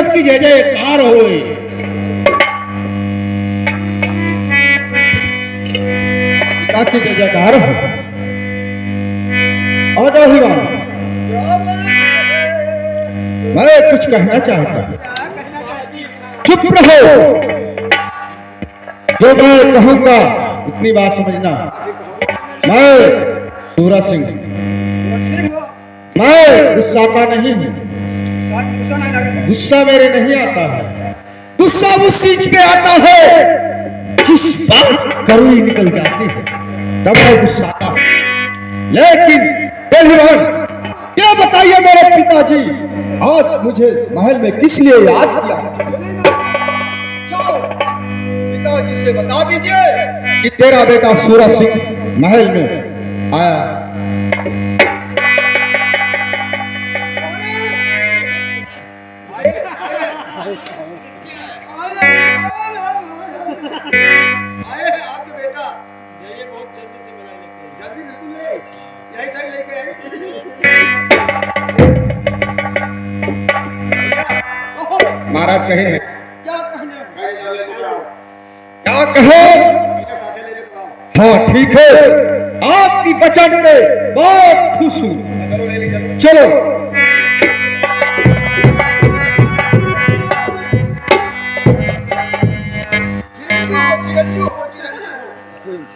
सूरज की जय जयकार होए। पिता की जय जयकार हो। और मैं कुछ कहना चाहता हूं। चुप रहो। जो मैं कहूंगा इतनी बात समझना। मैं सूरज सिंह, मैं गुस्सा का नहीं हूं। गुस्सा मेरे नहीं आता है। गुस्सा उस चीज पे आता है जिस बात करुई निकल जाती है, तब मैं गुस्सा आता हूं। लेकिन पहलवान, क्या बताइए मेरे पिताजी, आज मुझे महल में किस लिए याद किया? पिताजी से बता दीजिए कि तेरा बेटा सूरज सिंह महल में आया। आपके बेटा ये बहुत जल्दी से बना लेते हैं। जल्दी बिल्कुल ले, यही साइड लेके आए। महाराज कहे हैं। क्या कहने? क्या कहे? साथे लेने को आओ। हाँ ठीक है, आपकी वचन पे बहुत खुश हूँ। चलो।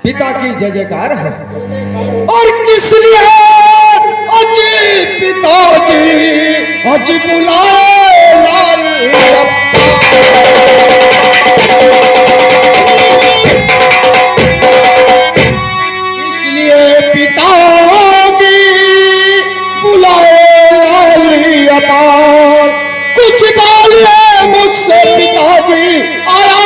पिता की जय जयकार है। और किस लिए अजी पिताजी अज बुलाए लाल इसलिए पिताजी बुलाए लाल अपार। कुछ बोलिए मुझसे पिताजी, आया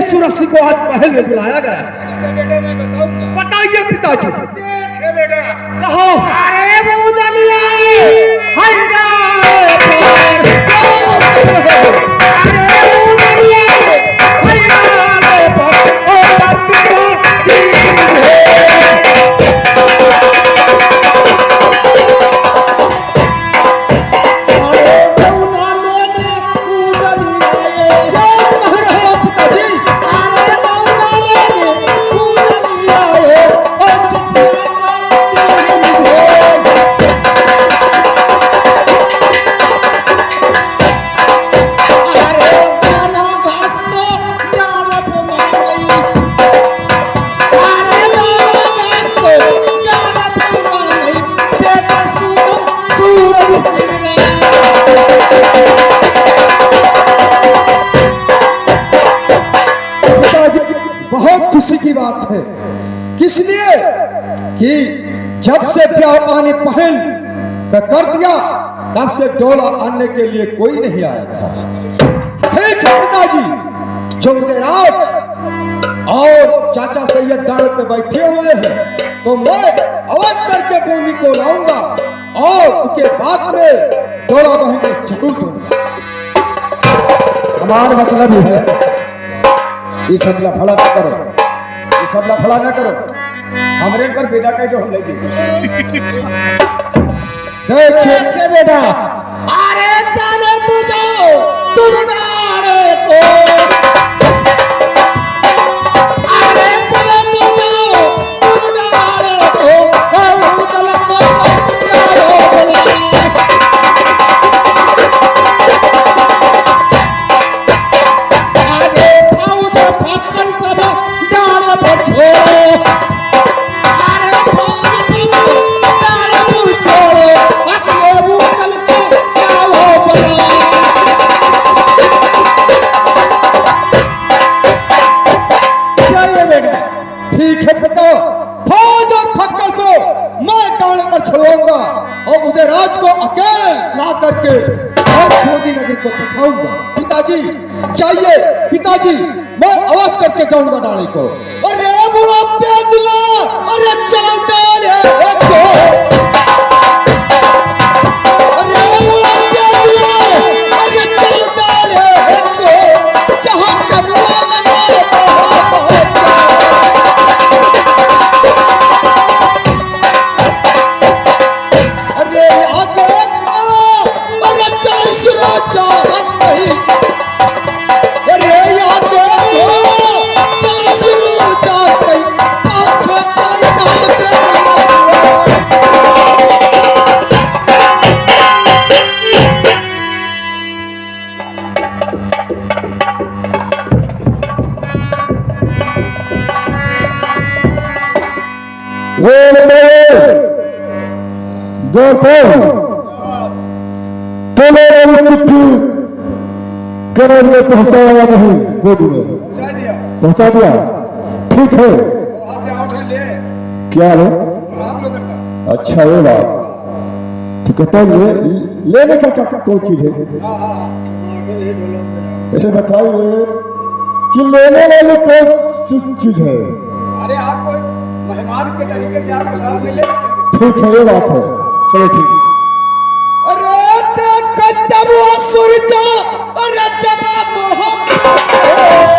सूरज को आज महल में बुलाया गया। बताइए पिताजी। बेटा कहो। अरे बूदलिया की बात है। किस लिए? कि जब से ब्याह पानी पहन कर दिया, तब से डोला आने के लिए कोई नहीं आया था। ठीक है पिताजी, जो देराज और चाचा सैयद डाल पे बैठे हुए हैं, तो मैं आवाज करके गोली को लाऊंगा और उसके बाद में डोला बहन को जरूर दूंगा। हमारा मतलब ही है, ये सब लफड़ा ना करो, ये सब लफड़ा ना करो, हमरे पर विदा कह दो, हम ले देखिए बेटा। अरे जाने तू दो तुम डाले को, अरे ठीक है पिता, फौज और फक्कर को मैं डाल पर छुड़ाऊंगा और उदय राज को अकेले ला करके और मोदी नगर को दिखाऊंगा। पिताजी चाहिए, पिताजी मैं आवाज करके जाऊंगा डाले को। अरे बुढ़ा पेदला, अरे चलो डाले को, अरे बुढ़ा पेदला, अरे चलो डाले को, जहां कमला लगा चिट्ठी कनर में पहुंचाया नहीं, गोदी में पहुंचा दिया। ठीक है, क्या है? अच्छा ये बात, तो कहता है लेने का कौन चीज है? ऐसे बताइए कि लेने वाली कौन चीज है? अरे आप कोई मेहमान के तरीके से आपको साथ में ले जाएंगे। ठीक है, ये बात है, चलो ठीक। अरे कदम सूरजा, अरे जब मोहब्बत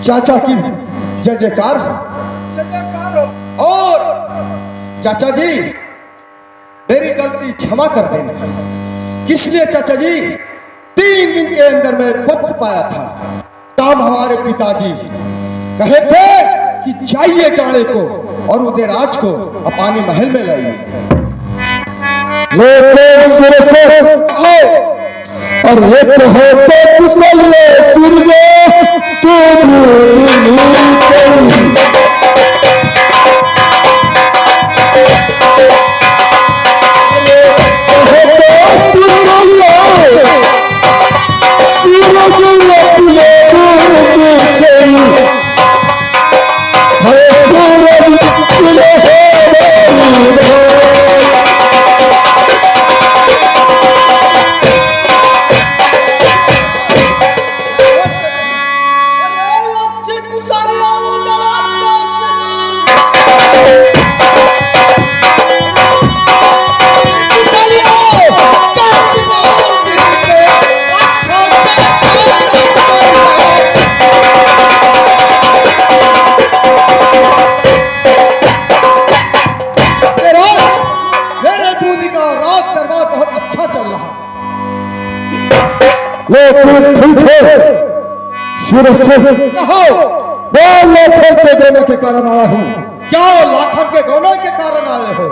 चाचा की जय जयकार हो। और चाचा जी मेरी गलती क्षमा कर देना। किस लिए चाचा जी? 3 दिन के अंदर में पत्र पाया था, काम हमारे पिताजी कहे थे कि चाहिए डाले को और उदय राज को अपने महल में लाइए। और एक है तो कुशलिए सूर्य कहो 2 लाख के देने के कारण आया हूँ। क्या लाखों के गोने के कारण आए हो?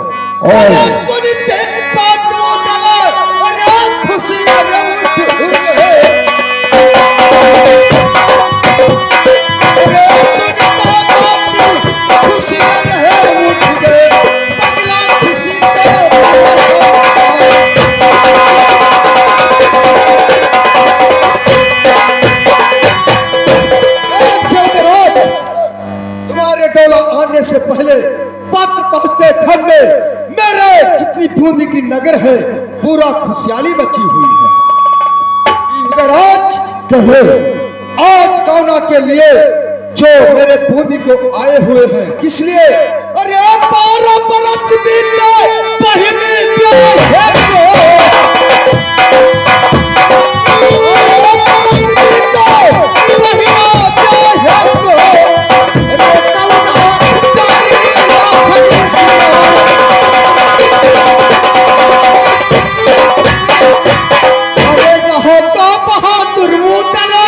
अरे सुनते बात वो दला, अरे खुशी अरे उठ गए, अरे सुनता बात खुशी अरे उठ गए, पगला खुशी के जितनी बूंदी की नगर है पूरा खुशहाली बची हुई है। उधर आज कहे आज कौना के लिए जो मेरे बूंदी को आए हुए हैं, किस लिए? अरे 12 बरस बीते पहले प्यार है को, 12 बरस बीते पहला प्यार है को, अरे कौना तारी लाखन सुना, अरे कहो तो बहादुर मुतला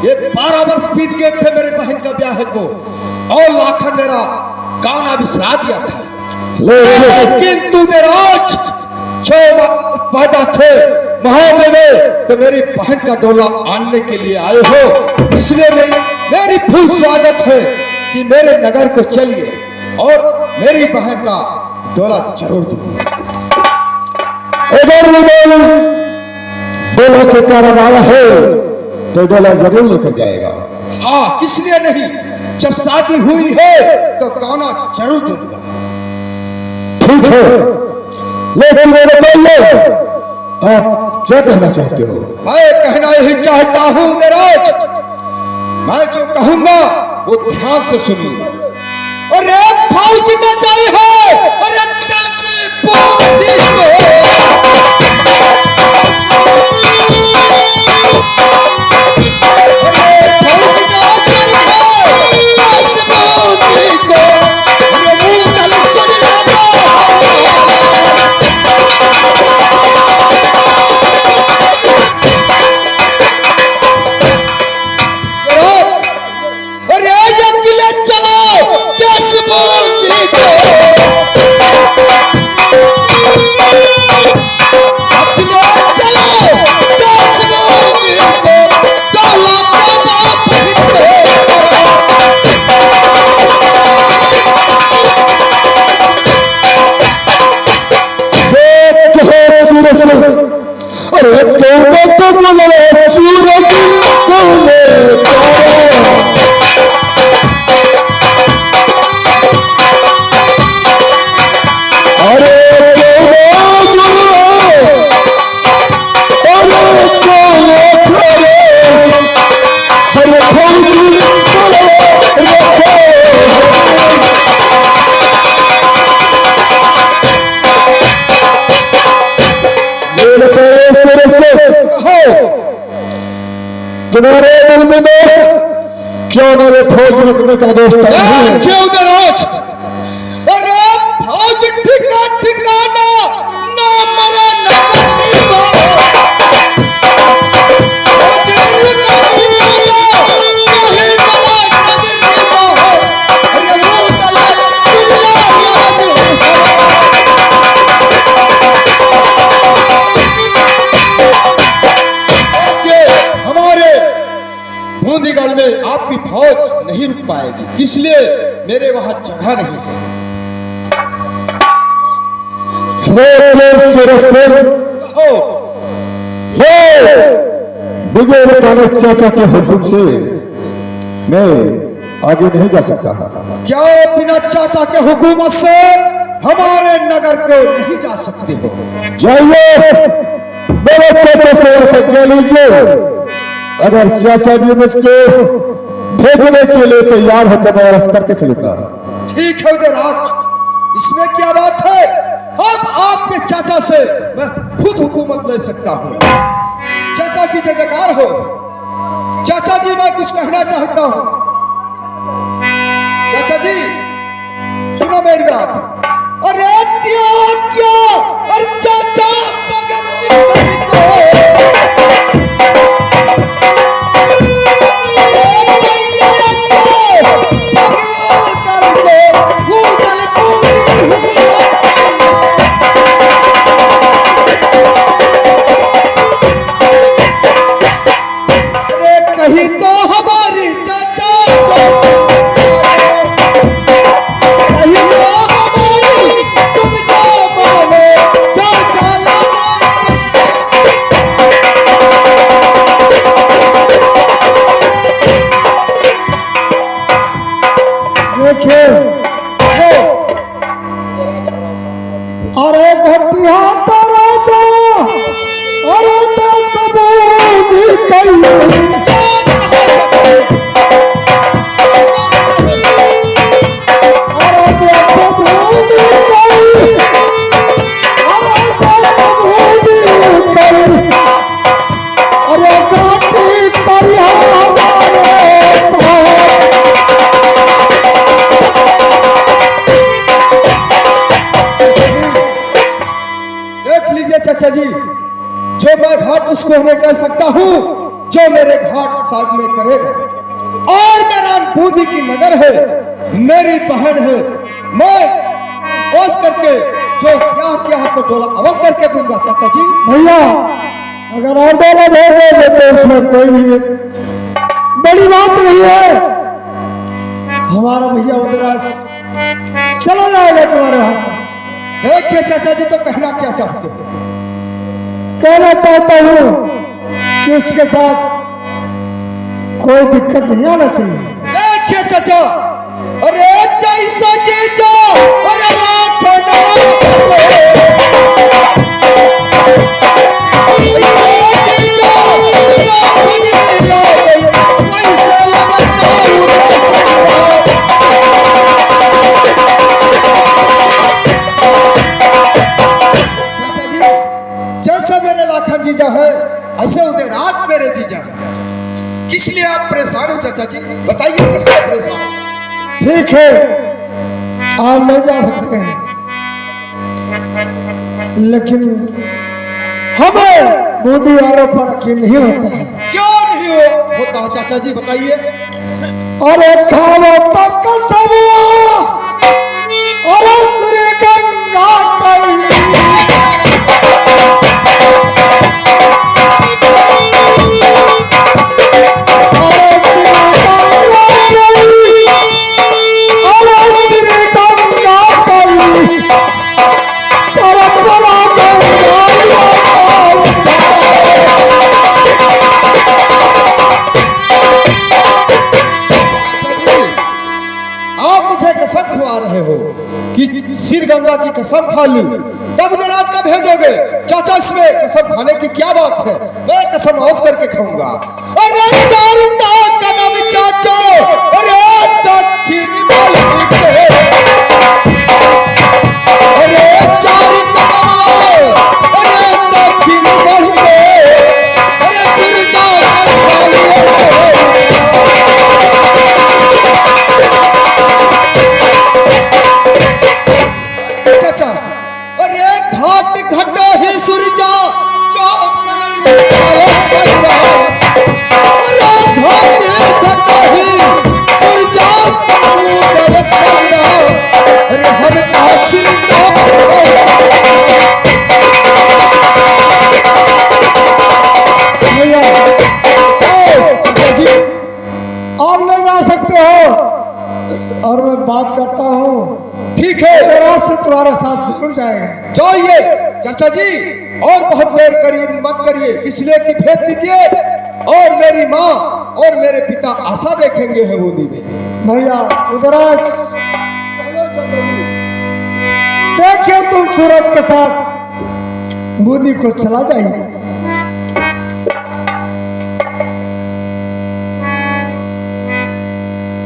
ये 12 वर्ष बीत गए थे मेरे बहन का ब्याह को, और लाखन मेरा गाना बिसरा दिया था। लेकिन तू आज जो पैदा थे महावे में तो मेरी बहन का डोला आनने के लिए आए हो, इसलिए मेरी फुल स्वागत है कि मेरे नगर को चलिए और मेरी बहन का डोला जरूर दूंगा। अगर डोला के कारण आया है तो डोला जरूर लेकर जाएगा। हाँ, किस लिए नहीं, जब शादी हुई है तो गाना जरूर दूंगा। ठीक है, लेकिन मेरे बताइए आप क्या कहना चाहते हो? मैं कहना यही चाहता हूँ उदयराज, मैं जो कहूंगा वो ध्यान से सुनिए। अरे फौज में जाए है, अरे कैसे बूंदी को, अरे फौज में जाए है, कैसे बूंदी को, अरे मुंह तल सुन लो। अरे ये किले चलो कैसे बूंदी को, किले चलो कैसे बूंदी को, डोला के बाप हिंदो। अरे तो बोले सूरज बोले अरे तुम्हारे मुंह में क्यों मेरे फौज रुकने का दोस्त नहीं है? क्यों दराज? अरे फौज ठिका ठिकाना ना मरा नगर निभा, फौज रुका ठिकाना नहीं मरा नगर निभा, अरे वो तला चुल्ला याद है। हमारे बूंदीगढ़ में आपकी फौज नहीं रुक पाएगी, इसलिए मेरे वहां जगह नहीं है। कहो। चाचा के हुक्म से मैं आगे नहीं जा सकता। क्या बिना चाचा के हुकूमत से हमारे नगर को नहीं जा सकते हो? जाइए मेरे चाचा से आज्ञा लीजिए, अगर चाचा जी मुझको भेजने के लिए तैयार हो तो मैं रस करके चलूंगा। ठीक है उदयराज, इसमें क्या बात है, अब आपके चाचा से मैं खुद हुकूमत ले सकता हूँ। चाचा की जय जयकार हो। चाचा जी मैं कुछ कहना चाहता हूँ। चाचा जी सुनो मेरी बात। अरे क्या अरे चाचा भगवान को कहीं तो हमारी चाचा को करिया तो राजा अरे तो सबूत कई चाचा जी, जो मैं घाट उसको नहीं कर सकता हूँ जो मेरे घाट साथ में करेगा। और मेरा बूंदी की नगर है, मेरी बहन है, मैं ओस करके जो क्या क्या तो डोला अवश्य करके दूंगा चाचा जी। भैया अगर और डोला भेजोगे तो उसमें कोई भी बड़ी बात नहीं है। हमारा भैया उधराज चला जाएगा तुम्हारे हाथ। देखिए चाचा जी, तो कहना क्या चाहते हो? कहना चाहता हूँ कि उसके साथ कोई दिक्कत नहीं आना चाहिए। देखिए चाचा, अरे जैसा जीजो अरे लाखों जीजा है, ऐसे उधर रात मेरे जीजा है। किस लिए आप परेशान हो चाचा जी? बताइए किस लिए परेशान? ठीक है, आप ले जा सकते हैं, लेकिन हमें मोदी वालों पर यकीन नहीं होता है। क्यों नहीं होता है चाचा जी, बताइए। अरे खाओ तो कसम अरे श्री गंगा कई सिर गंगा की कसम खा लूं तब राज का भेजोगे चाचा? इसमें कसम खाने की क्या बात है? मैं कसम औस करके खाऊंगा। अरे चारता कदम चाचा अरे दक्षिण अरे चार कदम अरे दक्षिण अरे सिर जा और मैं बात करता हूँ। ठीक है, रास्ते तुम्हारे साथ जरूर जाएगा। जाइए चाचा जी, और बहुत देर करिए मत करिए, इसलिए कि भेज दीजिए और मेरी माँ और मेरे पिता आशा देखेंगे है बूंदी में। भैया उधराज देखिए तुम सूरज के साथ बूंदी को चला जाइए।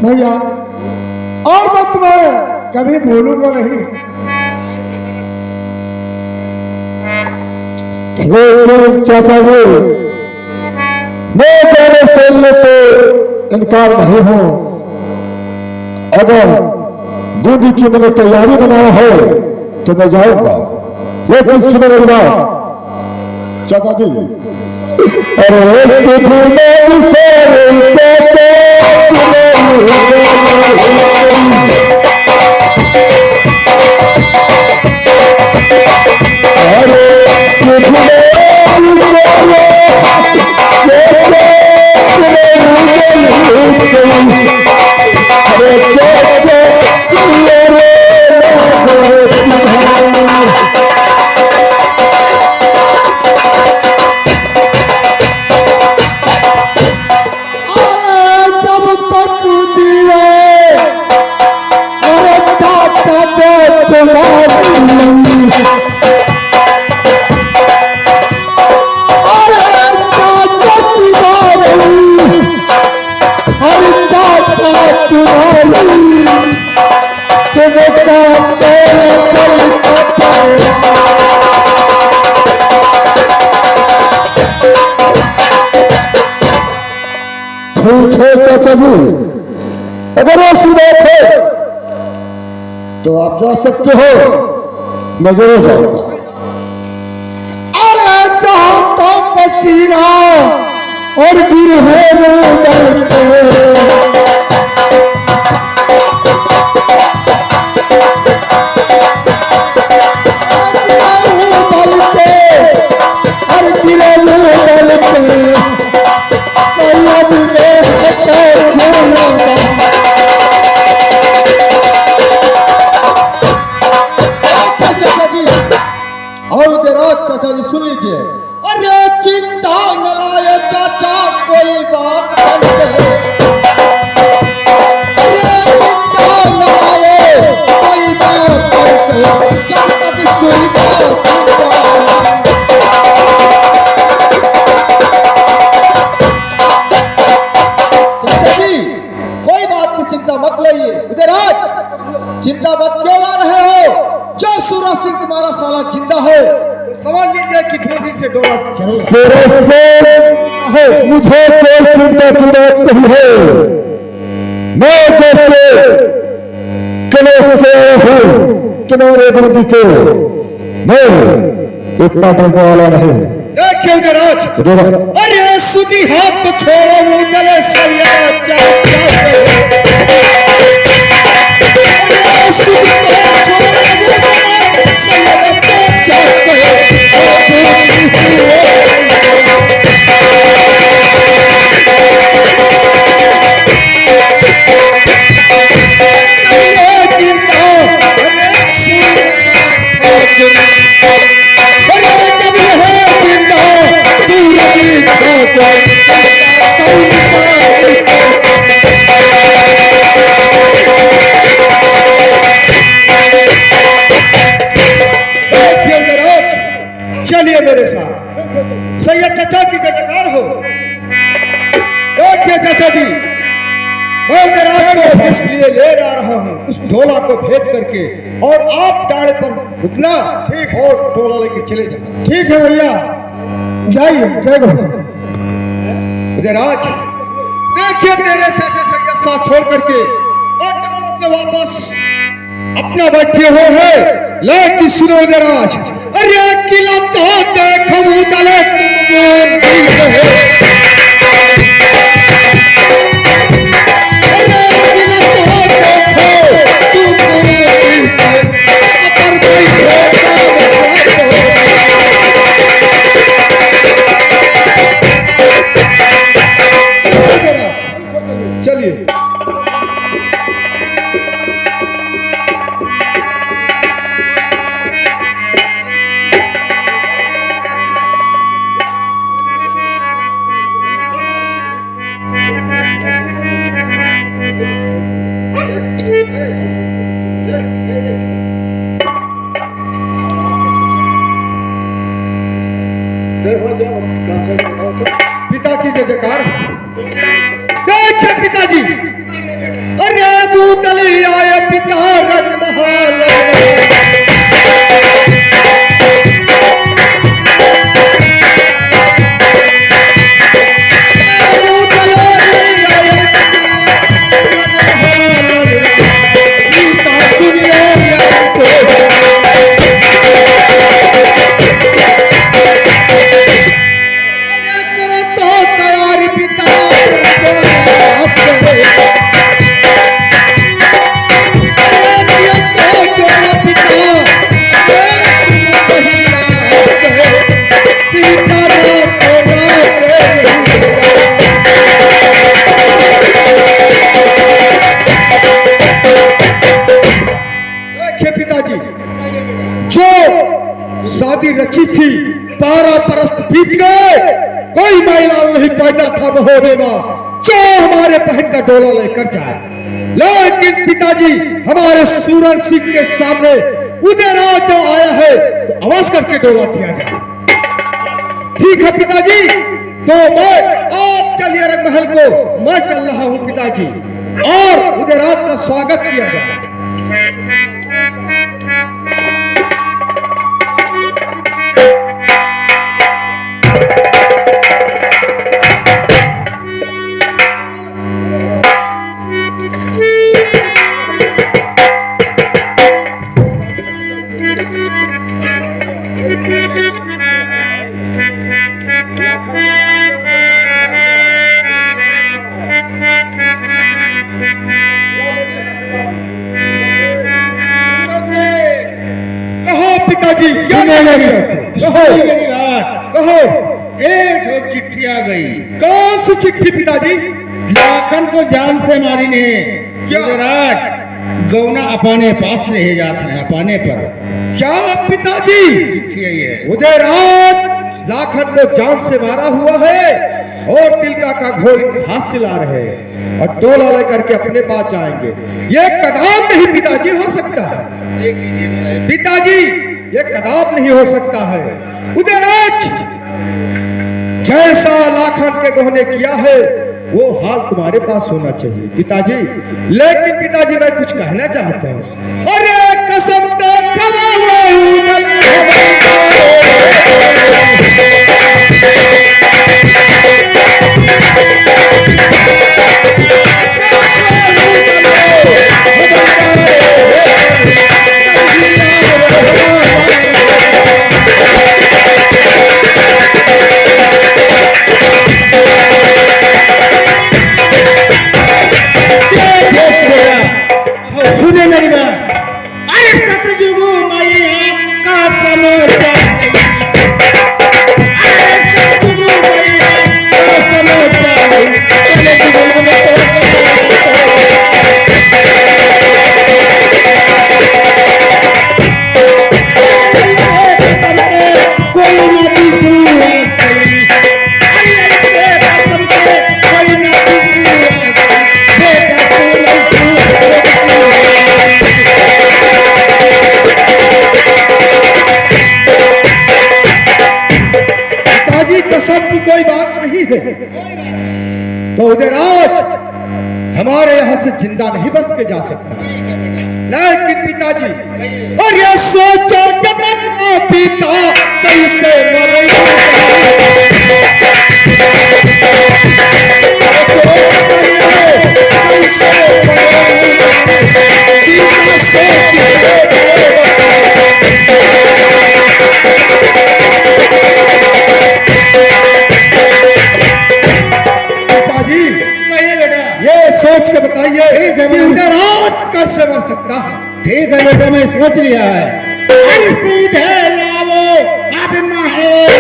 भैया और मैं तुम्हें कभी भूलूंगा नहीं। चाचा जी, मैं तेरे से तो इनकार नहीं हूं। अगर दूधी की मैंने तैयारी बनाया है तो मैं जाऊंगा, लेकिन सुनो मेरी बात चाचा जी। चाचा जी, अगर ऐसी बात है तो आप जा सकते हो, मैं जरूर जाऊंगा। अरे चाहता पसीना और गिर है दल पे और गिरे दल पे चाचा जी और उधर चाचा जी सुन लीजिए। अरे चिंता न लाए चाचा कोई बात नहीं। अरे चिंता न लाए कोई बात नहीं, जब तक सुनता चिंता मत लाइए। इधर आज चिंता मत क्यों ला रहे हो? जो सूरज सिंह तुम्हारा साला जिंदा है तो समझ लीजिए कि बूढ़ी से डोला जरूर। मुझे कोई चिंता की बात नहीं है। मैं जैसे किले से हूँ किनारे बंदी के, मैं इतना डरने वाला नहीं। देखिए उधर आज, अरे सुधी हाथ तो छोड़ो वो गले सैया चाचा। चलिए मेरे साथ, सैयद चाचा की जयकार हो। देखिए चाचा जी, मैं रात को इसलिए ले जा रहा हूँ उस ढोला को भेज करके, और आप डाले पर रुकना, ठीक, और ढोला लेके चले जाना। ठीक है भैया, जाइए। जय गुरु। आज देखिए तेरे चाचा सैयद साथ छोड़ करके और ढोला से वापस अपना बैठे हुए हैं। लेकिन सुनो आज, अरे किला तो देखो मुदले चलिए। पिता की जयकार। देखिए पिताजी, अरे भूतली आए पिता रजमहल। शादी रची थी, 12 बरस बीत गए, कोई महिला नहीं पैदा था महोदय जो हमारे बहन का डोला लेकर जाए। लेकिन पिताजी हमारे सूरज सिंह के सामने उधर जो आया है तो आवाज करके डोला दिया जाए। ठीक है पिताजी, तो मैं आप चलिए रंगमहल को, मैं चल रहा हूँ पिताजी, और उधर आपका स्वागत किया जाए। कहो मेरी बात। कहो। एक ठो चिट्ठी आ गई। कौन सी चिट्ठी पिताजी? लाखन को जान से मारी ने। क्या? राज गौना अपाने पास रह जाते हैं अपाने पर। क्या पिताजी? चिट्ठी आई है। उदयराज लाखन को जान से मारा हुआ है और तिलका का घोल घास सिला रहे हैं और टोला लेकर के अपने पास जाएंगे। ये कदम नहीं पिताजी हो सकता है। देख लीजिए पिताजी ये कदम नहीं हो सकता है। उदयराज जैसा लाखन के गहने किया है वो हाल तुम्हारे पास होना चाहिए पिताजी। लेकिन पिताजी मैं कुछ कहना चाहता हूँ। अरे कसम तो सुने मेरी बात। अरे सतयुगो मैया का समोसा। अरे सतयुगो मैया का समोसा। चले जीवन में कोई ना कसम की कोई बात नहीं है तो उदयराज हमारे यहाँ से जिंदा नहीं बच के जा सकता। लेकिन पिताजी और ये सोचो जतन पिता कैसे मरेगा। सोच के बताइए कि उदयराज कैसे मर सकता है। ठीक है बेटा मैं सोच लिया है। अरे सीधे लाओ अब महल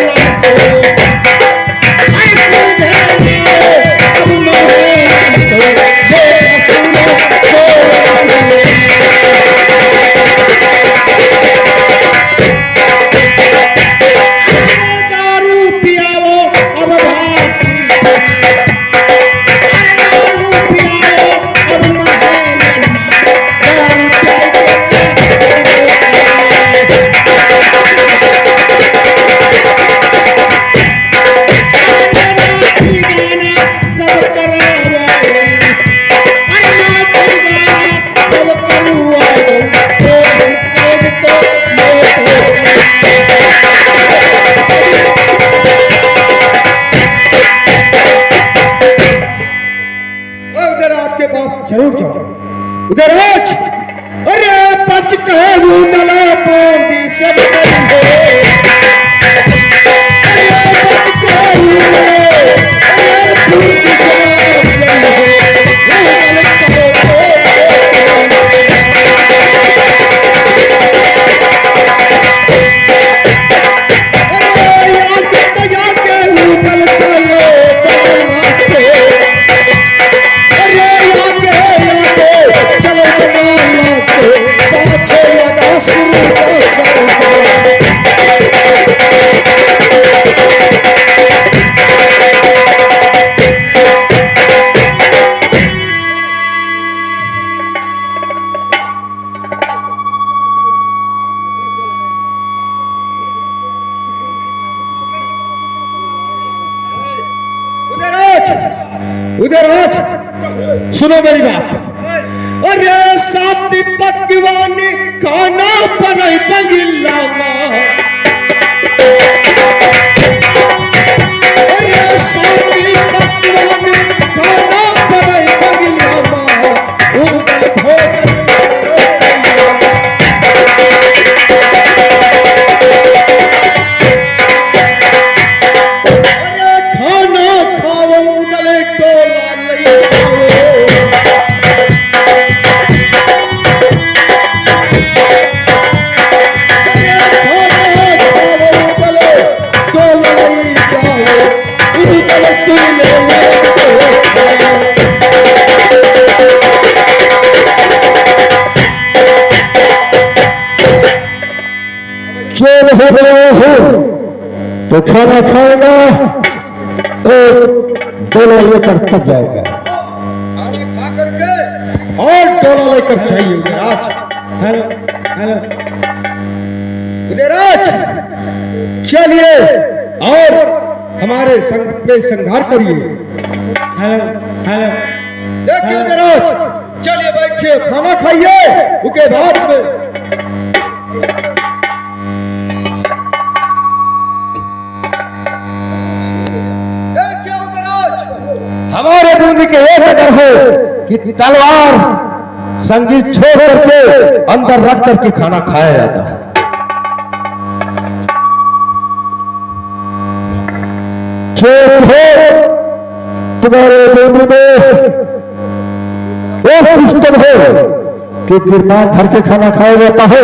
अरे सीधे लाओ अब महल दारू पियाओ अब जरूर जाओ उदयराज। अरे पच कहू दला बोंदी सब उदयराज सुनो मेरी बात। अरे साथी पकवान खाना बनाई बगिल्ला अरे साथी पकवान खाना बनाई बगिल्ला उदल भोजन अरे खाना खाओ उदल टोला ले तो खाना खाएगा तो डोला लेकर तब जाएगा। खाना खा करके और डोला लेकर चाहिए उदयराज। हेलो हेलो उदयराज चलिए और हमारे संग पे संघार करिए। हेलो हेलो देखिए उदयराज, चलिए बैठिए, खाना खाइए, उसके बाद में देखिए उदयराज, हमारे बूंदी के एक अगर हो कि तलवार संगीत छोड़ करके अंदर रख करके खाना खाया जाता है। चोर हो तुम्हारे बूंदी में वो सिस्टम हो कि किरपान भर के खाना खाया जाता है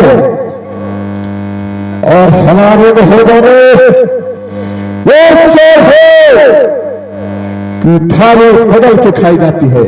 और हमारे में हो जाने वो चोर हो कि थाली बदल के खाई जाती है।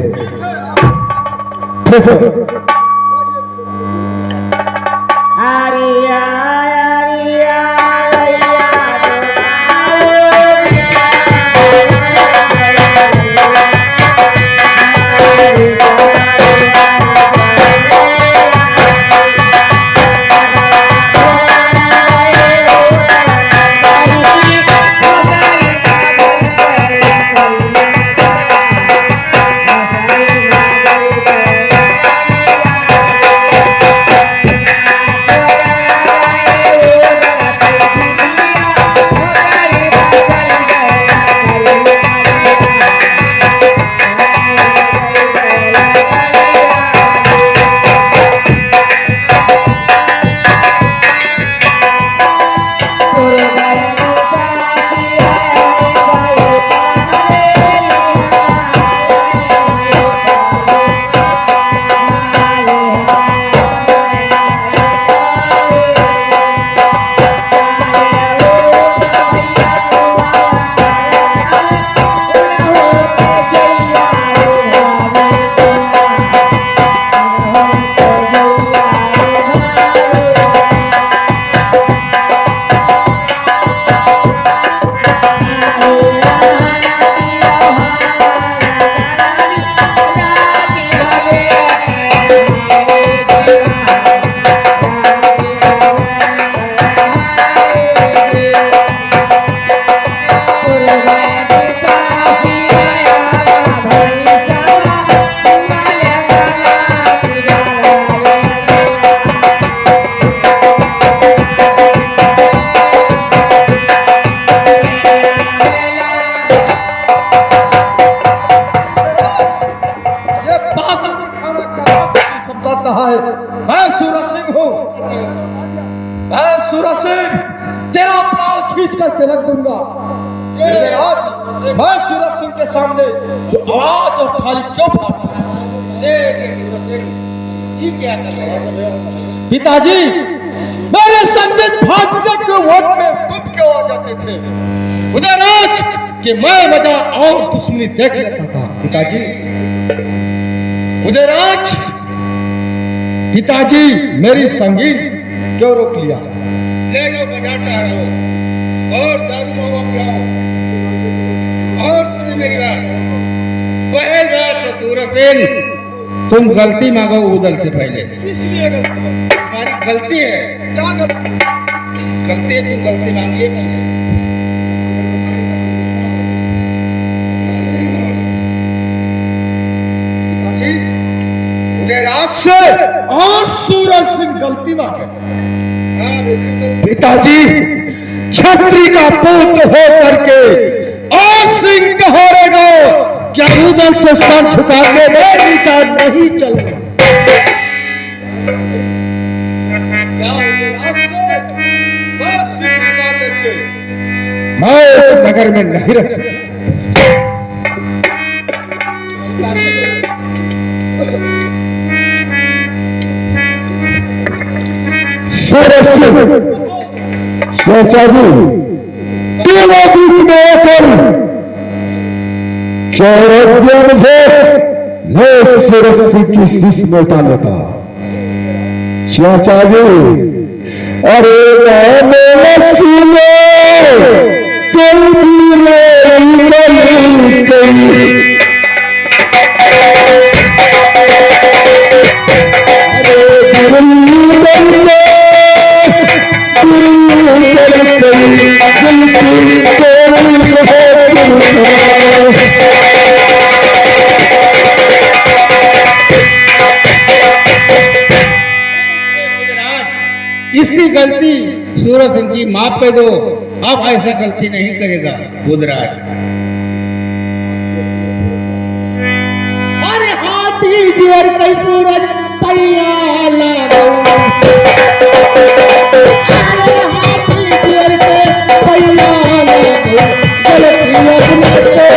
मैं सूरज सिंह हूँ, मैं सूरज सिंह तेरा प्राण खींच करके रख दूंगा। आज मैं सूरज सिंह के सामने जो आवाज और थाली क्यों फाड़ता है? क्या कर रहे हैं पिताजी? मेरे संदिग्ध भाग्य के वोट में तुम क्यों आ जाते थे? उदयराज कि मैं मजा और दुश्मनी देख लेता था पिताजी। उदयराज पिताजी मेरी संगीत क्यों रोक लिया? ले लो बजाता रहो और दारू मावा पिलाओ। और सुनिए मेरी बात, पहली बात सूरज सिंह, तुम गलती मांगो उदल से पहले। इसलिए तुम्हारी गलती है। क्या गलती? गलती है, तुम गलती मांगिए पहले। उदयराज से और सूरज सिंह गलती मांगे। पिताजी छत्री का पुत्र हो करके और सिंह कहोरेगा, क्या उदल से सर झुका के मैं विचार नहीं चलूंगा। क्या उदयराज से मैं सिर झुका करके मैं इस नगर में नहीं रख सकता। चाचाजी तीनों बीच में आकर सूरज की शीश में उतार था। चाचाजी अरे माफ कर दो, अब ऐसा गलती नहीं करेगा बुधराज। अरे हाथी दिवर कई सूरज पैया लगो, अरे हाथी दिवर के पैया लगो, गलती अपने से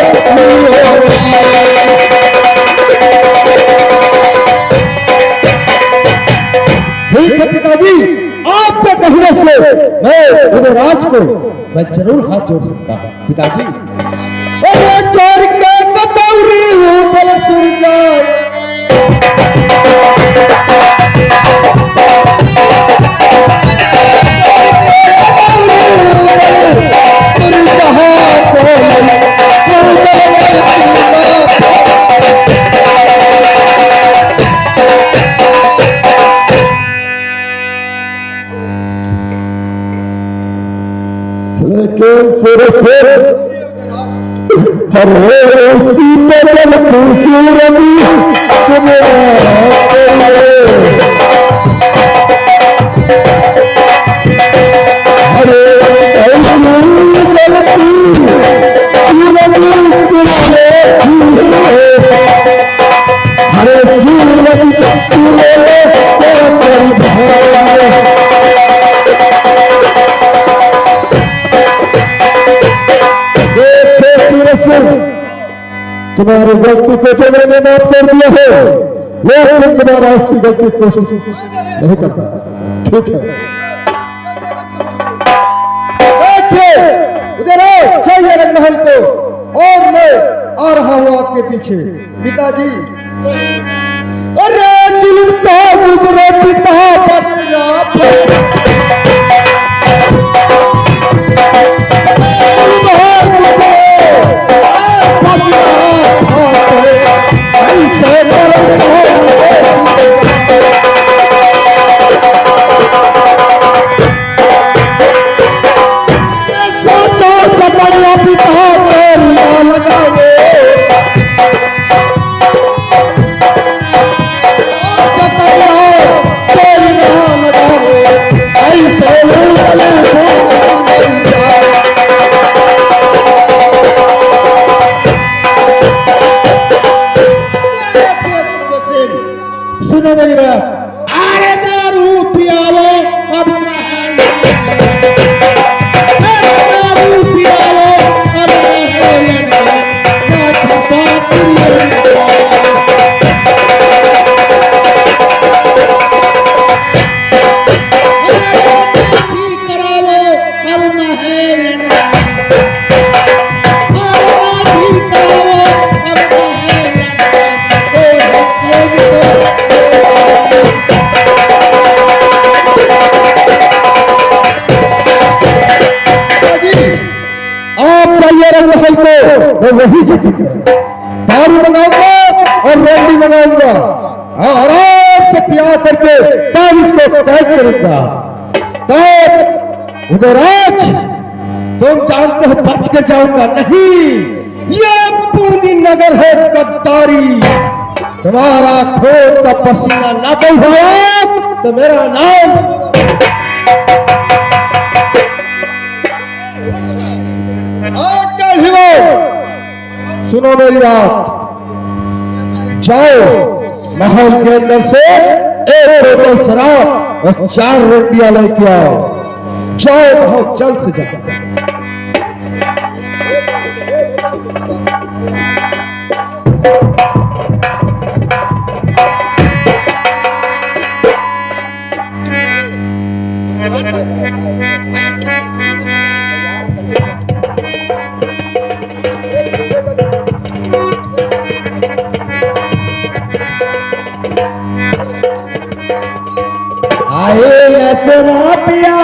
ठीक है पिताजी, आपके कहने से मैं बुधराज को मैं जरूर हाथ जोड़ सकता हूँ पिताजी। अरे चोर के बतौरी उदल सुर जाए, सुर जहाँ कोई लेकिन सिर हरे शीतल खूबसूरती हरे तुम्हारी गलती को तो मैंने माफ कर दिया है, लेकिन तुम्हारा उसकी गलती की कोशिश नहीं करता। ठीक है, देखिए उधर आओ, चाहिए रंगमहल को, और मैं आ रहा हूं आपके पीछे पिताजी। अरे जुल्म तो गुजरे पिता बदला मेरी बात। अरे दारू पियावो अब महल, दारू पियावो अब महल, करावो अब महल, मैं वही जल्दी दारू मंगाऊंगा और रोटी मंगाऊंगा, आराम से प्यार करके तब इसको कैद करूंगा। तब उदयराज तुम जानते हो बच कर जाऊंगा नहीं, ये पूरी नगर है गद्दारी। तुम्हारा खून का पसीना ना बहाया तो मेरा नाम सुनो मेरी बात। जाओ महल के अंदर से एक बोतल शराब और 4 रोटियां लेके आओ। जाओ, बहुत जल्द से जाओ। आए नचरा पिया